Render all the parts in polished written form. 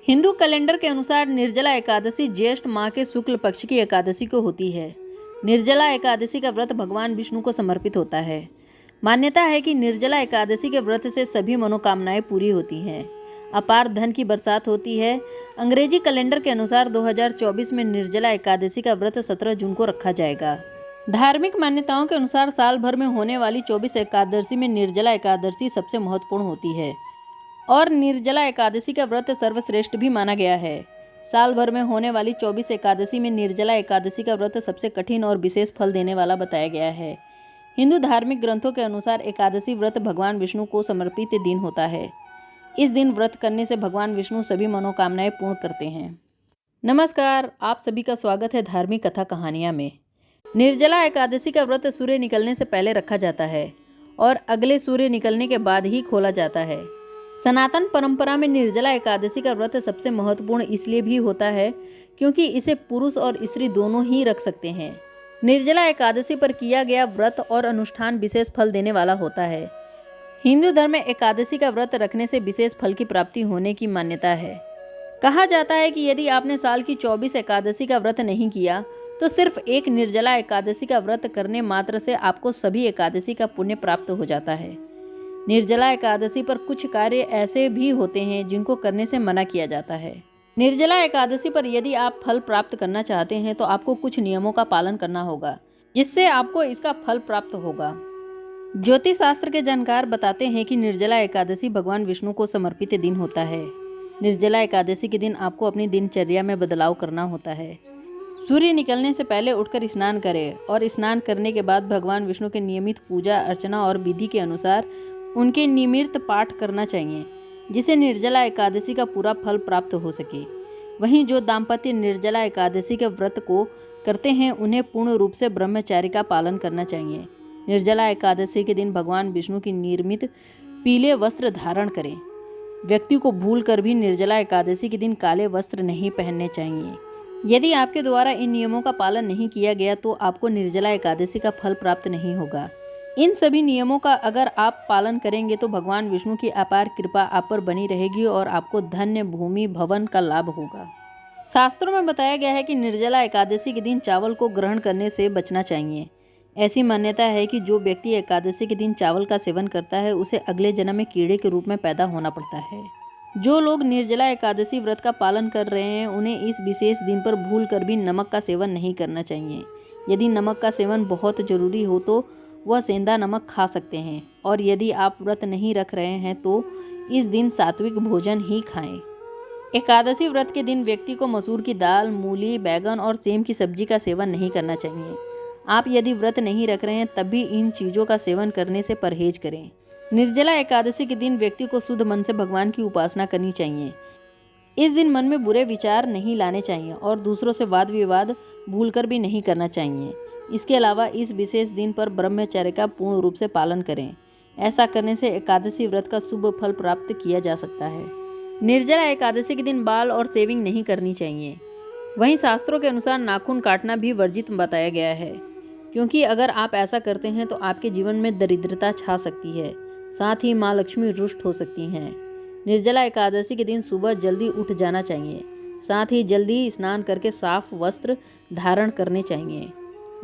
Hindu calendar के अनुसार निर्जला एकादशी ज्येष्ठ माह के शुक्ल पक्ष की एकादशी को होती है। निर्जला एकादशी का व्रत भगवान विष्णु को समर्पित होता है। मान्यता है कि निर्जला एकादशी के व्रत से सभी मनोकामनाएं पूरी होती हैं, अपार धन की बरसात होती है। अंग्रेजी कैलेंडर के अनुसार 2024 में निर्जला एकादशी का व्रत 17 जून को रखा जाएगा। धार्मिक मान्यताओं के अनुसार साल भर में होने वाली 24 एकादशी में निर्जला एकादशी सबसे महत्वपूर्ण होती है और निर्जला एकादशी का व्रत सर्वश्रेष्ठ भी माना गया है। साल भर में होने वाली 24 एकादशी में निर्जला एकादशी का व्रत सबसे कठिन और विशेष फल देने वाला बताया गया है। हिंदू धार्मिक ग्रंथों के अनुसार एकादशी व्रत भगवान विष्णु को समर्पित दिन होता है। इस दिन व्रत करने से भगवान विष्णु सभी मनोकामनाएं पूर्ण करते हैं। नमस्कार, आप सभी का स्वागत है धार्मिक कथा कहानियाँ में। निर्जला एकादशी का व्रत सूर्य निकलने से पहले रखा जाता है और अगले सूर्य निकलने के बाद ही खोला जाता है। सनातन परंपरा में निर्जला एकादशी का व्रत सबसे महत्वपूर्ण इसलिए भी होता है क्योंकि इसे पुरुष और स्त्री दोनों ही रख सकते हैं। निर्जला एकादशी पर किया गया व्रत और अनुष्ठान विशेष फल देने वाला होता है। हिंदू धर्म में एकादशी का व्रत रखने से विशेष फल की प्राप्ति होने की मान्यता है। कहा जाता है कि यदि आपने साल की 24 एकादशी का व्रत नहीं किया तो सिर्फ एक निर्जला एकादशी का व्रत करने मात्र से आपको सभी एकादशी का पुण्य प्राप्त हो जाता है। निर्जला एकादशी पर कुछ कार्य ऐसे भी होते हैं जिनको करने से मना किया जाता है। निर्जला एकादशी पर यदि आप फल प्राप्त करना चाहते हैं तो आपको कुछ नियमों का पालन करना होगा, जिससे आपको इसका फल प्राप्त होगा। ज्योतिष शास्त्र के जानकार बताते हैं कि निर्जला एकादशी भगवान विष्णु को समर्पित दिन होता है। निर्जला एकादशी के दिन आपको अपनी दिनचर्या में बदलाव करना होता है। सूर्य निकलने से पहले उठकर स्नान करें और स्नान करने के बाद भगवान विष्णु के नियमित पूजा अर्चना और विधि के अनुसार उनके नियमित पाठ करना चाहिए, जिसे निर्जला एकादशी का पूरा फल प्राप्त हो सके। वहीं जो दाम्पत्य निर्जला एकादशी के व्रत को करते हैं उन्हें पूर्ण रूप से ब्रह्मचार्य का पालन करना चाहिए। निर्जला एकादशी के दिन भगवान विष्णु की निर्मित पीले वस्त्र धारण करें। व्यक्ति को भूलकर भी निर्जला एकादशी के दिन काले वस्त्र नहीं पहनने चाहिए। यदि आपके द्वारा इन नियमों का पालन नहीं किया गया तो आपको निर्जला एकादशी का फल प्राप्त नहीं होगा। इन सभी नियमों का अगर आप पालन करेंगे तो भगवान विष्णु की अपार कृपा आप पर बनी रहेगी और आपको धन्य भूमि भवन का लाभ होगा। शास्त्रों में बताया गया है कि निर्जला एकादशी के दिन चावल को ग्रहण करने से बचना चाहिए। ऐसी मान्यता है कि जो व्यक्ति एकादशी के दिन चावल का सेवन करता है उसे अगले जन्म में कीड़े के रूप में पैदा होना पड़ता है। जो लोग निर्जला एकादशी व्रत का पालन कर रहे हैं उन्हें इस विशेष दिन पर भूल कर भी नमक का सेवन नहीं करना चाहिए। यदि नमक का सेवन बहुत जरूरी हो तो वह सेंधा नमक खा सकते हैं, और यदि आप व्रत नहीं रख रहे हैं तो इस दिन सात्विक भोजन ही खाएं। एकादशी व्रत के दिन व्यक्ति को मसूर की दाल, मूली, बैगन और सेम की सब्जी का सेवन नहीं करना चाहिए। आप यदि व्रत नहीं रख रहे हैं तब भी इन चीज़ों का सेवन करने से परहेज करें। निर्जला एकादशी के दिन व्यक्ति को शुद्ध मन से भगवान की उपासना करनी चाहिए। इस दिन मन में बुरे विचार नहीं लाने चाहिए और दूसरों से वाद विवाद भूलकर भी नहीं करना चाहिए। इसके अलावा इस विशेष दिन पर ब्रह्मचर्य का पूर्ण रूप से पालन करें। ऐसा करने से एकादशी व्रत का शुभ फल प्राप्त किया जा सकता है। निर्जला एकादशी के दिन बाल और शेविंग नहीं करनी चाहिए। वहीं शास्त्रों के अनुसार नाखून काटना भी वर्जित बताया गया है, क्योंकि अगर आप ऐसा करते हैं तो आपके जीवन में दरिद्रता छा सकती है, साथ ही माँ लक्ष्मी रुष्ट हो सकती हैं। निर्जला एकादशी के दिन सुबह जल्दी उठ जाना चाहिए, साथ ही जल्दी स्नान करके साफ वस्त्र धारण करने चाहिए।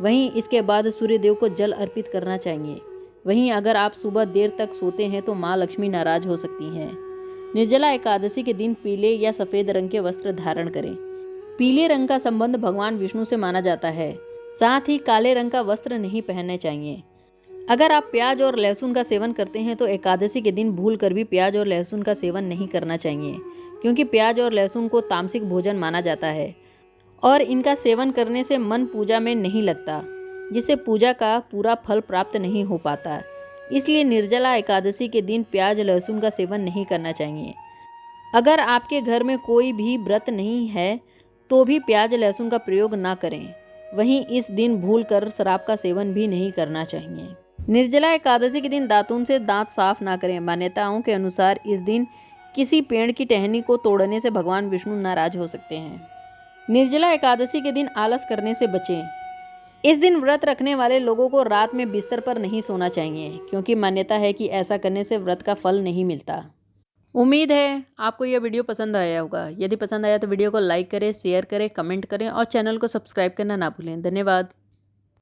वहीं इसके बाद सूर्य देव को जल अर्पित करना चाहिए। वहीं अगर आप सुबह देर तक सोते हैं तो माँ लक्ष्मी नाराज हो सकती हैं। निर्जला एकादशी के दिन पीले या सफ़ेद रंग के वस्त्र धारण करें। पीले रंग का संबंध भगवान विष्णु से माना जाता है। साथ ही काले रंग का वस्त्र नहीं पहनने चाहिए। अगर आप प्याज और लहसुन का सेवन करते हैं तो एकादशी के दिन भूल कर भी प्याज और लहसुन का सेवन नहीं करना चाहिए, क्योंकि प्याज और लहसुन को तामसिक भोजन माना जाता है और इनका सेवन करने से मन पूजा में नहीं लगता, जिससे पूजा का पूरा फल प्राप्त नहीं हो पाता। इसलिए निर्जला एकादशी के दिन प्याज लहसुन का सेवन नहीं करना चाहिए। अगर आपके घर में कोई भी व्रत नहीं है तो भी प्याज लहसुन का प्रयोग ना करें। वहीं इस दिन भूल कर शराब का सेवन भी नहीं करना चाहिए। निर्जला एकादशी के दिन दातून से दांत साफ ना करें। मान्यताओं के अनुसार इस दिन किसी पेड़ की टहनी को तोड़ने से भगवान विष्णु नाराज हो सकते हैं। निर्जला एकादशी के दिन आलस करने से बचें। इस दिन व्रत रखने वाले लोगों को रात में बिस्तर पर नहीं सोना चाहिए, क्योंकि मान्यता है कि ऐसा करने से व्रत का फल नहीं मिलता। उम्मीद है आपको यह वीडियो पसंद आया होगा। यदि पसंद आया तो वीडियो को लाइक करें, शेयर करें, कमेंट करें और चैनल को सब्सक्राइब करना ना भूलें। धन्यवाद।